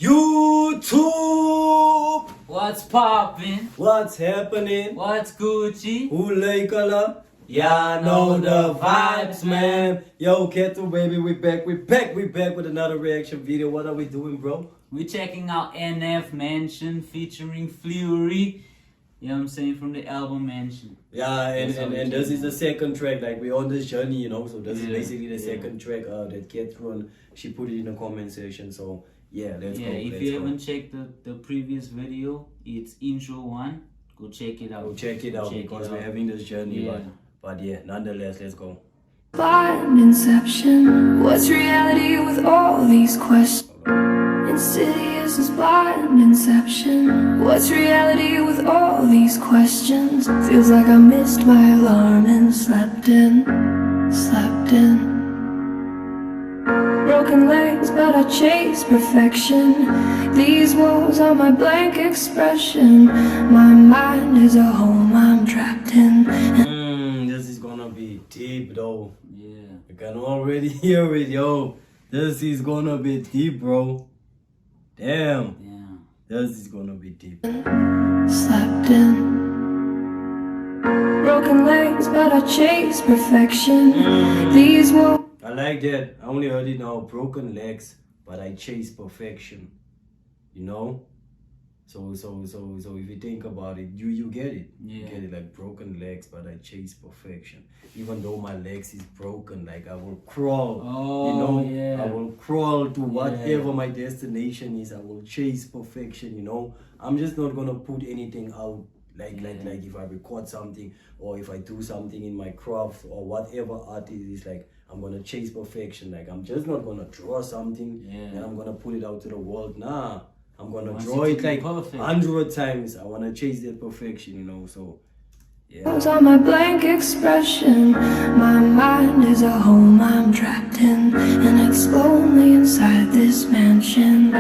YouTube! What's poppin'? What's happening? What's Gucci? Who like color? Yeah, know the vibes, man. Yo, Keto baby, we back with another reaction video. What are we doing, bro? We're checking out NF Mansion featuring Fleurie. You know what I'm saying? From the album Mansion. Yeah, and this is the second track. Like, we're on this journey, you know. So this is basically the second track that Keto, she put it in the comment section. So yeah, let's go. If you haven't checked the previous video, it's intro 1. Go check it out. Go check it out because we're having this journey. But yeah, nonetheless, let's go. Blind inception. What's reality with all these questions? Insidious is blind inception. What's reality with all these questions? Feels like I missed my alarm and slept in. Broken legs, but I chase perfection. These walls are my blank expression. My mind is a home I'm trapped in. This is gonna be deep though. Yeah. You can already hear it, yo. This is gonna be deep, bro. Damn. Yeah. This is gonna be deep. Slept in. Broken legs, but I chase perfection. These walls. I like that. I only heard it now. Broken legs, but I chase perfection. You know? So if you think about it, you get it. Yeah. You get it, like broken legs, but I chase perfection. Even though my legs is broken, like I will crawl. Oh, you know? yeah. I will crawl to whatever my destination is. I will chase perfection, you know? I'm just not gonna put anything out like if I record something or if I do something in my craft or whatever art it is, like I'm gonna chase perfection. Like I'm just not gonna draw something and I'm gonna put it out to the world. Nah, I'm gonna draw it like 100 times. I wanna chase that perfection, you know. So yeah. On my blank expression, my mind is a home I'm trapped in, and it's lonely inside this mansion.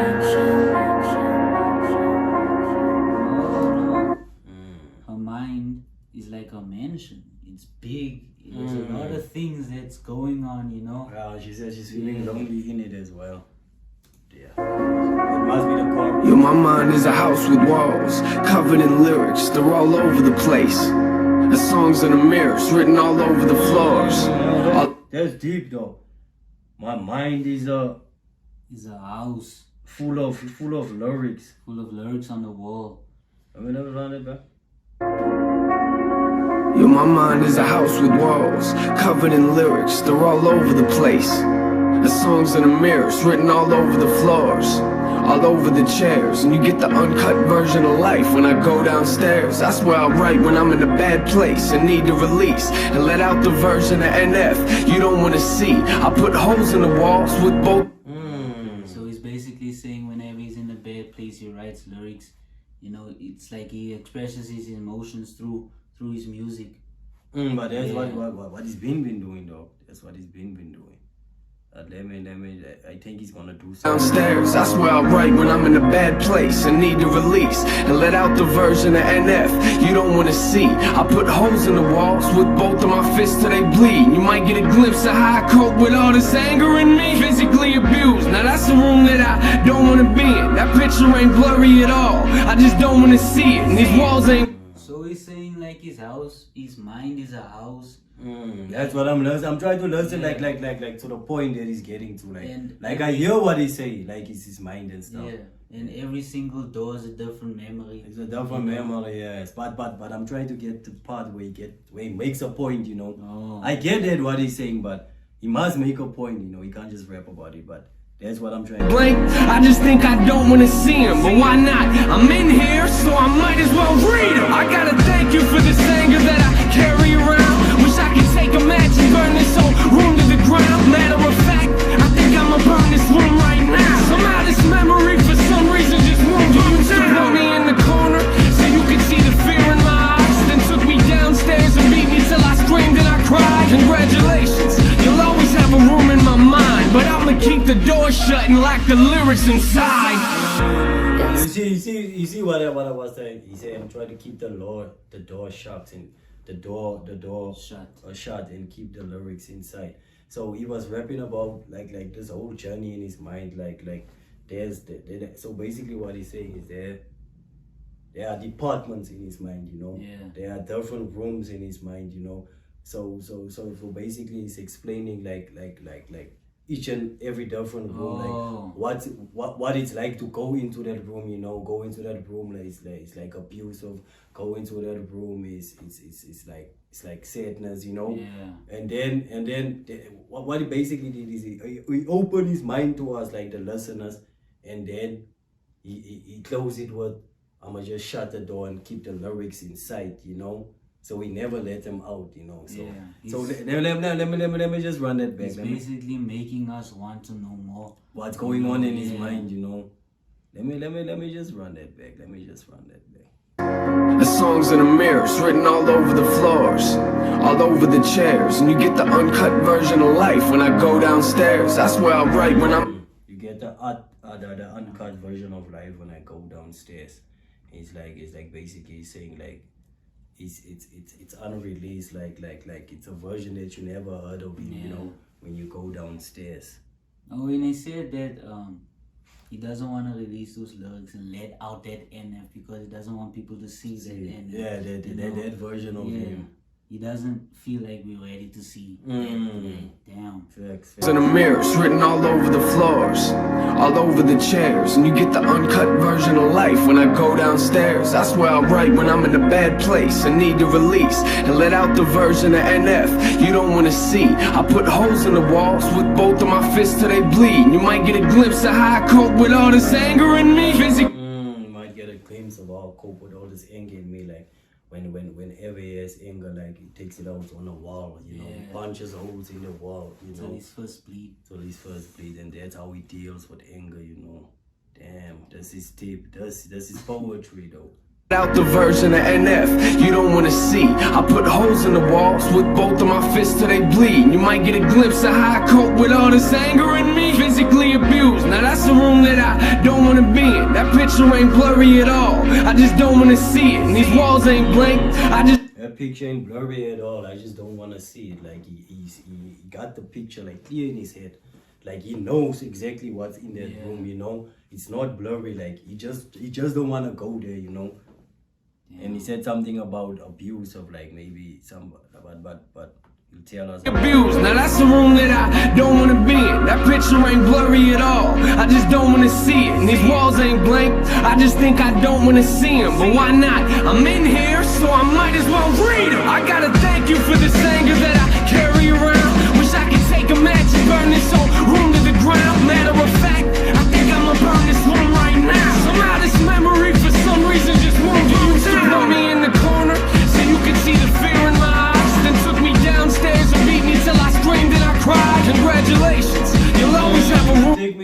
Her mind is like a mansion. It's big. There's a lot of things that's going on, you know. Yeah, she said she's feeling lonely in it as well. Yeah. It must be the chorus. Yo, my mind is a house with walls, covered in lyrics, they're all over the place. The songs in the mirrors, written all over the floors. That's deep though. My mind is a house full of lyrics. full of lyrics on the wall. I'm gonna run it back. Yo, my mind is a house with walls, covered in lyrics, they're all over the place. The songs in the mirrors, written all over the floors, all over the chairs. And you get the uncut version of life when I go downstairs. That's where I write when I'm in a bad place and need to release and let out the version of NF you don't want to see. I put holes in the walls with both. So he's basically saying whenever he's in a bad place, he writes lyrics. You know, it's like he expresses his emotions through his music. But that's what he's been doing though. That's what he's been doing. I think he's gonna do something. Downstairs, that's where I write when I'm in a bad place and need to release and let out the version of NF you don't want to see. I put holes in the walls with both of my fists till they bleed. You might get a glimpse of how I cope with all this anger in me. Physically abused, now that's the room that I don't want to be in. That picture ain't blurry at all, I just don't want to see it. And these walls ain't. So he's saying like his mind is a house. That's what I'm listening. I'm trying to listen like to the point that he's getting to. Like I hear what he's saying, like it's his mind and stuff. Yeah. And every single door is a different memory. It's a different memory, yes. But I'm trying to get to the part where he makes a point, you know. Oh. I get that what he's saying, but he must make a point, you know. He can't just rap about it, but that's what I'm trying to Blank, I just think I don't want to see him, but why not? I'm in here, so I might as well read him. I gotta thank you for this anger that I carry around. Wish I could take a match and burn this whole room to the ground. Matter of fact, I think I'ma burn this room right now. Somehow this memory for some reason just won't go down. Put me in the corner so you could see the fear in my eyes. Then took me downstairs and beat me till I screamed and I cried. Congratulations, you'll always have a room in my mind, but I'ma keep the door shut and lock the lyrics inside. You see what I was saying? He said I'm trying to keep the door shut and the door shut and keep the lyrics inside. So he was rapping about like this whole journey in his mind, like so basically what he's saying is there are departments in his mind, you know. Yeah. There are different rooms in his mind, you know. So basically he's explaining like each and every different room, like what it's like to go into that room, you know. Go into that room, like it's like abusive. Go into that room is it's like sadness, you know. Yeah. And then what he basically did is he opened his mind to us, like the listeners, and then he closed it with, I'ma just shut the door and keep the lyrics inside, you know. So we never let them out, you know. So let me just run that back. He's basically making us want to know more. What's going on in his mind, you know. Let me just run that back. Let me just run that back. The songs in the mirrors, written all over the floors, all over the chairs, and you get the uncut version of life when I go downstairs. That's where I write when I'm. You get the uncut version of life when I go downstairs. It's like basically saying like it's unreleased, like it's a version that you never heard of, you know, when you go downstairs. Oh, when he said that he doesn't want to release those lyrics and let out that NF because he doesn't want people to see that NF. Yeah, that version of him. He doesn't feel like we're ready to see that. Damn. Facts. In the mirrors, written all over the floors, all over the chairs, and you get the uncut version of life when I go downstairs. That's where I write when I'm in a bad place and need to release and let out the version of NF you don't want to see. I put holes in the walls with both of my fists till they bleed. You might get a glimpse of how I cope with all this anger in me. You might get a glimpse of how I cope with all this anger in me, like whenever he has anger, like he takes it out on the wall, you know. He punches holes in the wall, you know. Till his first bleed. And that's how he deals with anger, you know. Damn, that's his tip. That's his poetry though. Out the version of NF you don't want to see. I put holes in the walls with both of my fists till they bleed. You might get a glimpse of how I cope with all this anger in me. Physically abused, now that's a room that I don't want to be in. That picture ain't blurry at all, I just don't want to see it. And these walls ain't blank, that picture ain't blurry at all, I just don't want to see it. Like he got the picture like clear in his head. Like he knows exactly what's in that room, you know. It's not blurry, like he just don't want to go there, you know. And he said something about abuse of like maybe some, but he'll tell us. Abused, now that's a room that I don't want to be in. That picture ain't blurry at all, I just don't want to see it. And these walls ain't blank, I just think I don't want to see them. But why not? I'm in here, so I might as well read them. I gotta thank you for this anger that I carry around. Wish I could take a match and burn this whole room to the ground. Matter of fact, I think I'ma burn this room right now. Somehow this memory for some reason just moved. You used to put me in the corner so you could see the fear in my eyes. Then took me downstairs and beat me till I screamed and I cried. Congratulations, you'll always have a room. Take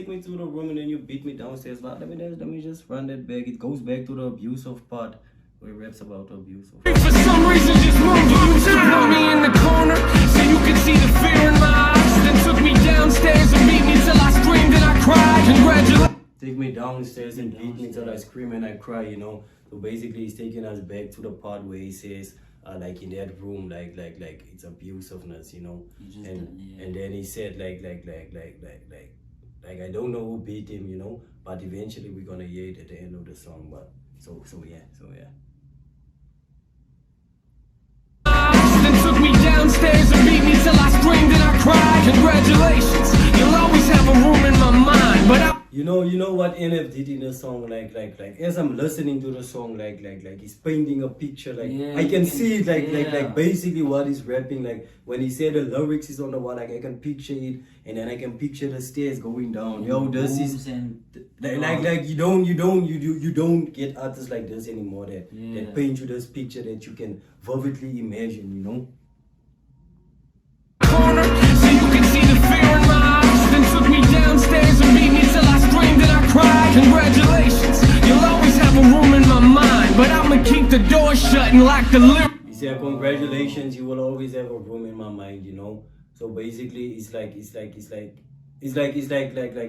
me to the room and then you beat me downstairs. But let me just run that back. It goes back to the abusive part where he raps about abuse. For some reason just moved. You used to put me in the corner so you could see the fear in my eyes. Then took me downstairs and beat me till I screamed and I cried. Congratulations. Take me downstairs and beat me till I scream and I cry, you know. So basically he's taking us back to the part where he says like in that room, like it's abusiveness, you know. And then he said like I don't know who beat him, you know, but eventually we're gonna hear it at the end of the song. But so yeah. Then took me downstairs and beat me till I screamed and I cried. Congratulations, you'll always have a room in my mind. But you know what NF did in the song, like as I'm listening to the song, like he's painting a picture, like I can see it, like basically what he's rapping, like when he said the lyrics is on the wall, like I can picture it, and then I can picture the stairs going down. Yo, this is like you don't get artists like this anymore that paint you this picture that you can vividly imagine, you know. Corner so you can see the fear in my eyes. Then took me downstairs and beat me till I screamed and I cried. Congratulations, you'll always have a room in my mind, but I'ma keep the door shut and lock the lyrics. He said, congratulations, you will always have a room in my mind, you know. So basically it's like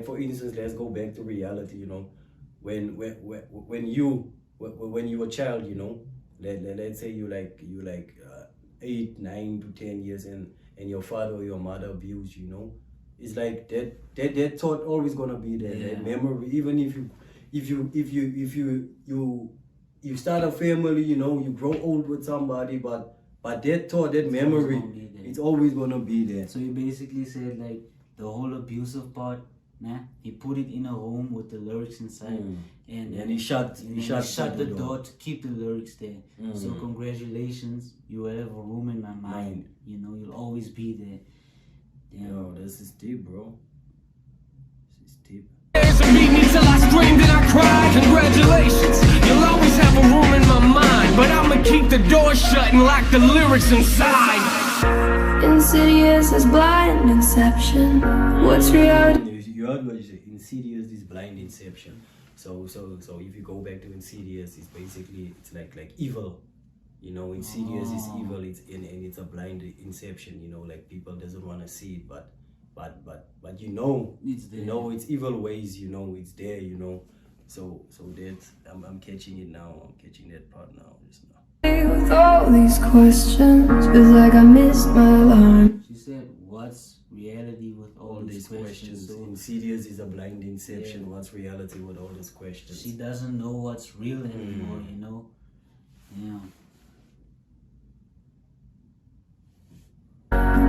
for instance, let's go back to reality, you know. When you were a child, you know, let's say you 8, 9 to 10 years and your father or your mother abused you, know. it's like that thought always gonna be there. That memory, even if you start a family, you know, you grow old with somebody, but that thought, that memory, it's always gonna be there. So you basically said like the whole abusive part, nah, he put it in a room with the lyrics inside, and he shut the door to keep the lyrics there. So congratulations, you have a room in my mind. You know, you'll always be there. Damn. Yo, this is deep, bro. This is deep. Beat me till I screamed and I cried. Congratulations, you'll always have a room in my mind, but I'ma keep the door shut and lock the lyrics inside. Insidious as blind inception. What's reality? You heard what you said. Insidious is blind inception. So if you go back to Insidious, it's basically like evil. You know, Insidious is evil. It's and it's a blind inception. You know, like people doesn't want to see it, but you know, It's there. you know, it's evil ways. You know, it's there. You know, so that's I'm catching it now. I'm catching that part now. Just now. With all these questions, feels like I missed my alarm. She said, "What's reality with all these questions?" So Insidious is a blind inception. What's reality with all these questions? she doesn't know what's real anymore. You know, yeah.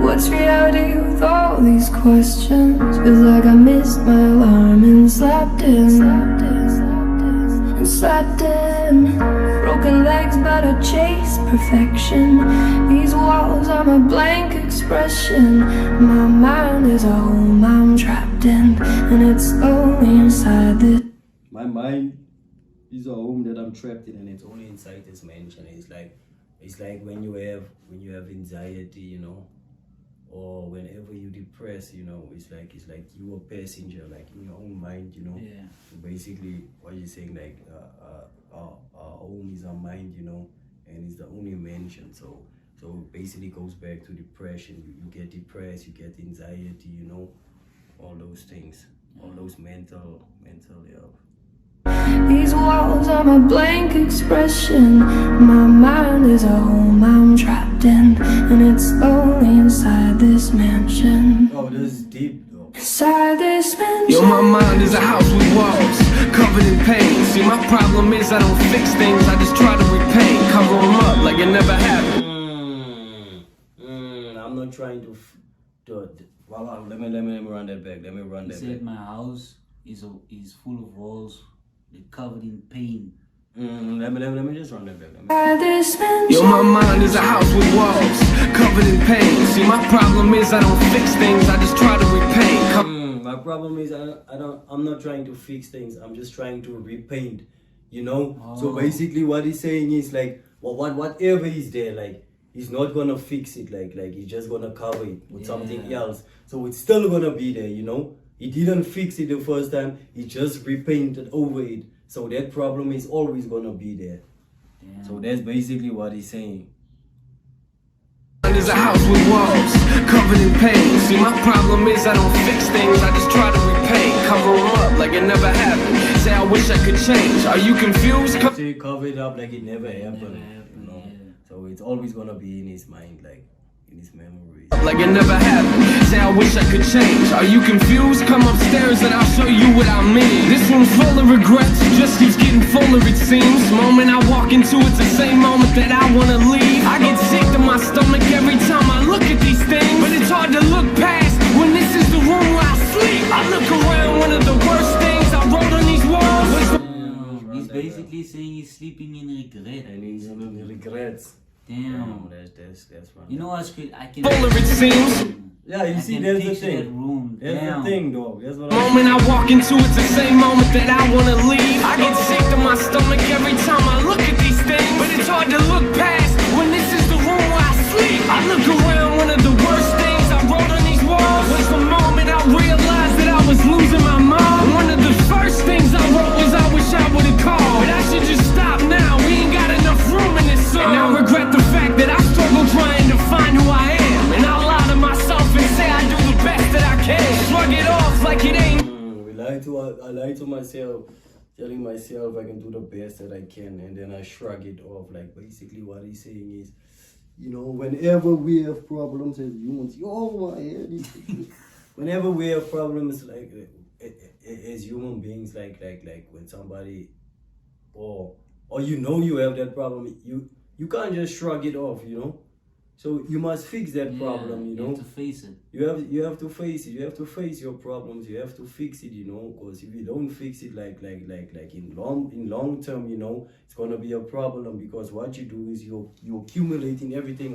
What's reality with all these questions? Feels like I missed my alarm and slept in. Broken legs, but I chase perfection. These walls are my blank expression. My mind is a home I'm trapped in, and it's only inside this. My mind is a home that I'm trapped in, and it's only inside this mansion. It's like when you have anxiety, you know, or whenever you depressed, you know, it's like you a passenger, like in your own mind, you know. Yeah. So basically, what you're saying, like our home is our mind, you know, and it's the only mansion. So basically, it goes back to depression. You get depressed, you get anxiety, you know, all those things, all those mental health. These walls are my blank expression. My mind is a home I'm trapped in, and it's only inside this mansion. Oh, this is deep though. Inside this mansion. Yo, my mind is a house with walls covered in pain. See, my problem is I don't fix things, I just try to repaint, cover them up like it never happened. I'm not trying to well, let me run that back. Let me run He that said back. my house is full of walls, they're covered in pain. Let me just run that back. Inside this mansion. Yo, my mind is a house with walls covered in pain. See, my problem is I don't fix things, I just try to repaint. My problem is I'm not trying to fix things. I'm just trying to repaint. You know. So basically, what he's saying is like, whatever is there, like he's not gonna fix it. Like he's just gonna cover it with something else. So it's still gonna be there. You know. He didn't fix it the first time. He just repainted over it. So that problem is always gonna be there. Damn. So that's basically what he's saying. There's a house with walls covered in pain. See, my problem is I don't fix things, I just try to repaint, cover them up like it never happened. Say I wish I could change. Are you confused? So he covered it up like it never happened. You know. Yeah. So it's always gonna be in his mind, like in his memories. Like it never happened. Say I wish I could change. Are you confused? Come upstairs and I'll show you what I mean. This room's full of regrets, just keeps getting fuller it seems. Moment I walk into it's the same moment that I wanna leave. I get sick to my stomach every time I look at these things, but it's hard to look past when this is the room where I sleep. I look around, one of the worst things I wrote on these walls was He's basically saying he's sleeping in regret. And he's in regrets. Damn. That's right. You know what's good? I can. fuller it seems. Yeah, you I see, can there's the picture that thing. room. That's Damn. the thing, dog. That's what Moment I walk into it's the same moment that I wanna leave. I get sick to my stomach every time I look at these things, but it's hard to look past when this is the room where I sleep. I look around, one of the worst things I wrote on these walls was the moment I realized that I was losing my mom. One of the first things I wrote was I wish I would've called, but I should just stop now. We ain't got enough room in this song. And I regret the fact that I struggle trying to find who I am, and I'll lie to myself and say I do the best that I can. Shrug it off like it ain't. I lie to myself, telling myself I can do the best that I can, and then I shrug it off. Like basically what he's saying is, you know, whenever we have problems as humans, my head is whenever we have problems, like as human beings, like when somebody or you have that problem, you can't just shrug it off, So you must fix that problem, You have to face it. You have to face it. You have to face your problems. You have to fix it, Because if you don't fix it, like in long term, it's gonna be a problem. Because what you do is you're accumulating everything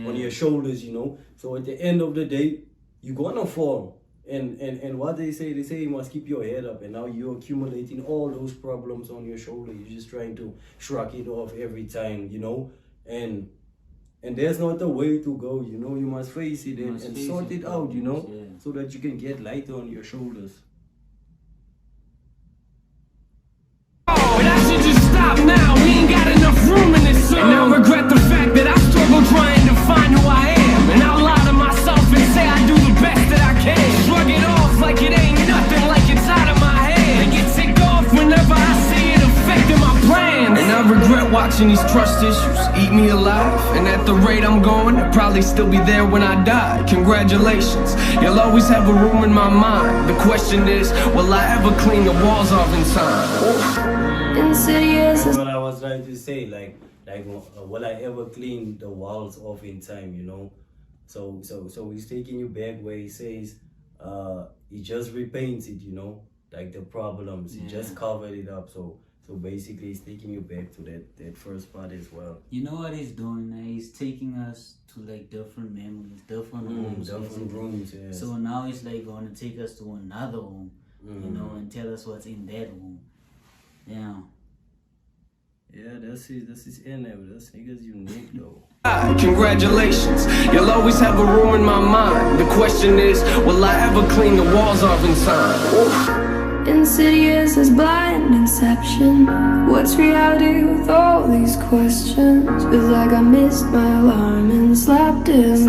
on your shoulders, So at the end of the day, you're gonna fall. And what they say you must keep your head up. And now you're accumulating all those problems on your shoulder. You're just trying to shrug it off every time, And there's not a way to go, You must face it and sort it out, So that you can get lighter on your shoulders. But I should just stop now, we ain't got enough room in this song. And I regret the fact that I struggle trying to find who I am. And I'll lie to myself and say I do the best that I can. Shrug it off like it ain't nothing, like it's out of my head. And get ticked off whenever I see it affecting my plans. And I regret watching these trust issues eat me alive. And at the rate I'm going, I'll probably still be there when I die. Congratulations, you'll always have a room in my mind. The question is, will I ever clean the walls off in time? Insidious That's what I was trying to say, will I ever clean the walls off in time, So he's taking you back where he says, he just repaints it, like the problems, he just covered it up, so basically he's taking you back to that first part as well. You know what he's doing now? He's taking us to different memories, different rooms. Different rooms, yes. So now he's going to take us to another room, and tell us what's in that room. Yeah, that's his end. That's niggas unique though. Congratulations, you'll always have a room in my mind. The question is, will I ever clean the walls off in time? Insidious as blind inception. What's reality with all these questions? Feels like I missed my alarm and slept in.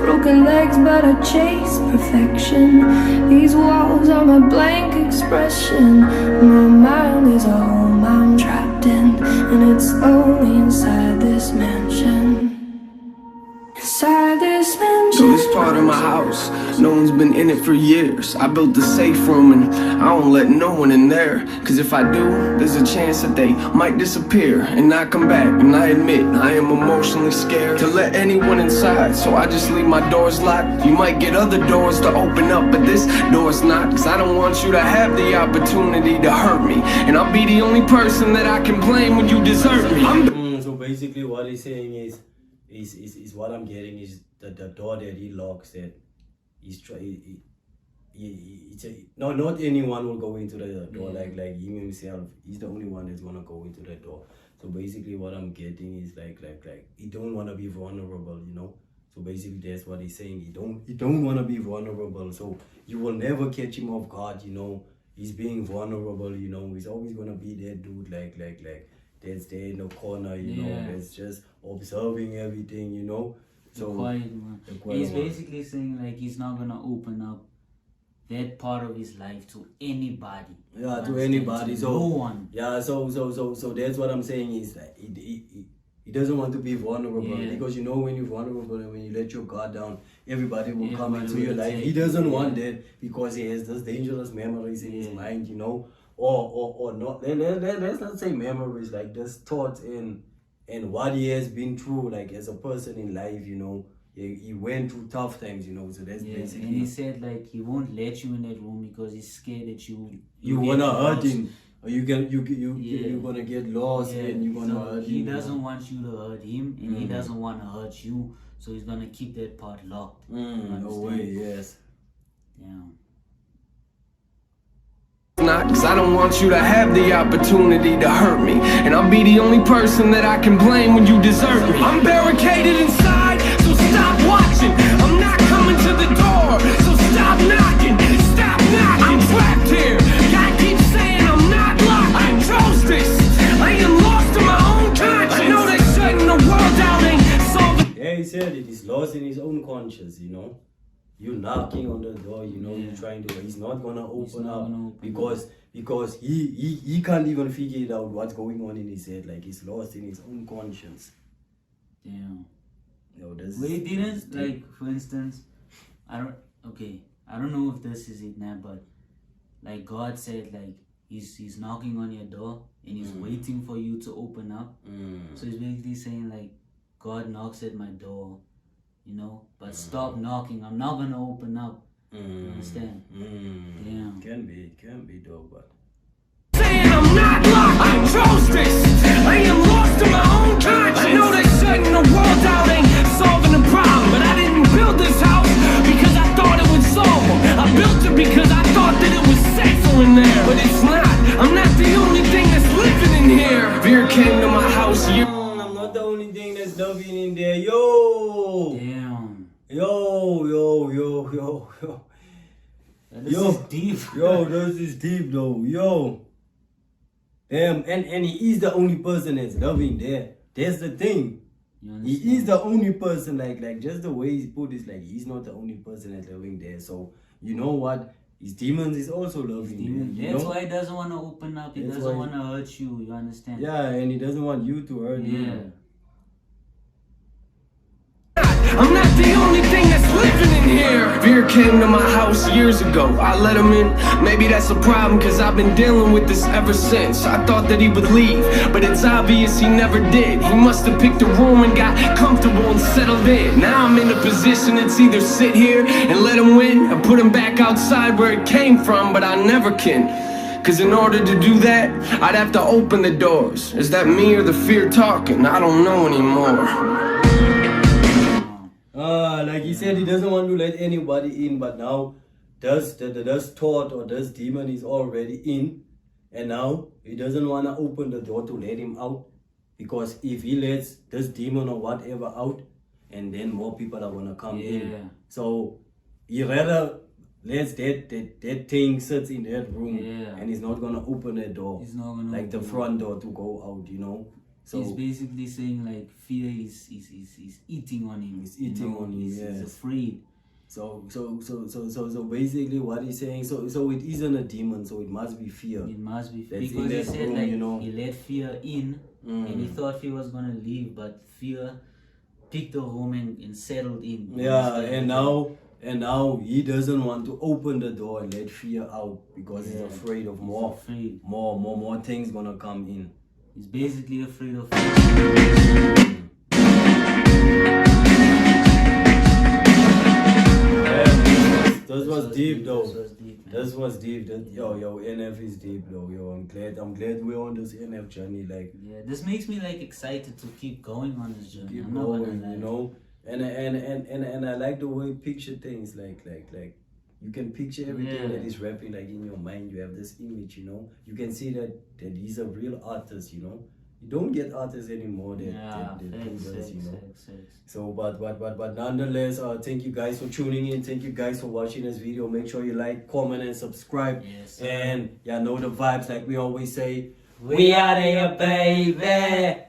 Broken legs but I chase perfection. These walls are my blank expression. My mind is a home I'm trapped in, and it's only inside this mansion. Inside this mansion. So this part of my house, no one's been in it for years. I built the safe room and I don't let no one in there. Cause if I do, there's a chance that they might disappear and not come back. And I admit, I am emotionally scared to let anyone inside, so I just leave my doors locked. You might get other doors to open up, but this door's not. Cause I don't want you to have the opportunity to hurt me, and I'll be the only person that I can blame when you desert me. So basically what he's saying is what I'm getting is the door that he locks, that he's trying. Not anyone will go into the door, like him himself. He's the only one that's gonna go into the door. So basically what I'm getting is like he don't wanna be vulnerable, So basically that's what he's saying. He don't wanna be vulnerable. So you will never catch him off guard, He's being vulnerable, He's always gonna be that dude like that's there in the corner, that's just observing everything, So the quiet one. He's basically saying he's not gonna open up that part of his life to anybody. Yeah, to anybody. So no one. Yeah, so that's what I'm saying is that he doesn't want to be vulnerable, because when you're vulnerable and when you let your guard down, everybody will come into your life. He doesn't want that because he has those dangerous memories in his mind, or not. Let's not say memories, those thoughts and what he has been through, as a person in life, he went through tough times, so that's basically. And he said he won't let you in that room because he's scared that you wanna hurt him, or you're gonna get lost and you're gonna hurt him. He doesn't want you to hurt him, and he doesn't want to hurt you, so he's gonna keep that part locked. No way, yes. Not, cause I don't want you to have the opportunity to hurt me, and I'll be the only person that I can blame when you desert me. I'm barricaded inside, so stop watching. I'm not coming to the door, so stop knocking. Stop knocking. I'm trapped here. God keeps saying I'm not locked. I chose this. I am lost in my own conscience. I know that shutting the world down ain't solving. Yeah, he said it. He's lost in his own conscience, You're knocking on the door, you're trying to. He's not gonna open up because he can't even figure it out what's going on in his head. He's lost in his own conscience. Damn. Yo, this Wait, is didn't deep. like for instance, I don't know if this is it now, but like God said, like he's knocking on your door and he's waiting for you to open up. So he's basically saying like, God knocks at my door, you know, but stop knocking. I'm not gonna open up. You understand? Damn. Can be though, but Saying I'm not locked, I chose this. I am lost in my own conscience. I know that shutting the world out ain't solving the problem, but I didn't build this house because I thought it would solve them. I built it because I thought that it was safer in there, but it's not. I'm not the only thing that's living in here. Fear came to my house. I'm not the only thing that's loving in there. Yo, Damn. yo. This is deep. Yo, this is deep though. Yo. Damn, and he is the only person that's loving there. That's the thing. You understand? He is the only person, like just the way he's put it, like he's not the only person that's loving there. So you know what? His demons is also loving Demon. there. You That's know? why he doesn't want to open up. He That's doesn't why- want to hurt you. You understand? Yeah, and he doesn't want you to hurt Yeah. him. I'm not the only thing that's living in here. Fear came to my house years ago. I let him in. Maybe that's a problem, cause I've been dealing with this ever since. I thought that he would leave, but it's obvious he never did. He must have picked a room and got comfortable and settled in. Now I'm in a position that's either sit here and let him win or put him back outside where it came from, but I never can. Cause in order to do that, I'd have to open the doors. Is that me or the fear talking? I don't know anymore. Like he said, he doesn't want to let anybody in, but now does thought or does demon is already in, and now he doesn't want to open the door to let him out, because if he lets this demon or whatever out, and then more people are gonna come in. So he rather lets that thing sits in that room, and he's not gonna open that door. He's not gonna like the open front door to go out, you know. So he's basically saying like fear is eating on him. He's eating on him, He's yes. afraid. So basically what he's saying, so it isn't a demon, so it must be fear. It must be That's because in he that said room, like you know. he let fear in, and he thought fear was gonna leave, but fear picked a home and settled in. You Yeah, understand? and now he doesn't want to open the door and let fear out because he's afraid of more afraid. more things gonna come in. He's basically afraid of. This was deep though. This was deep, man. This was deep. Yo, NF is deep though. Yo, I'm glad we're on this NF journey. Like, Yeah, this makes me like excited to keep going on this journey. keep I'm not gonna going, lie. you know. And I like the way you picture things like you can picture everything that is rapping like in your mind. You have this image, you know. You can see that he's a real artist, you know. You don't get artists anymore that do this, you know. So but nonetheless, thank you guys for tuning in. Thank you guys for watching this video. Make sure you like, comment, and subscribe. Yes, sir. And yeah, know the vibes like we always say. We out of here, baby.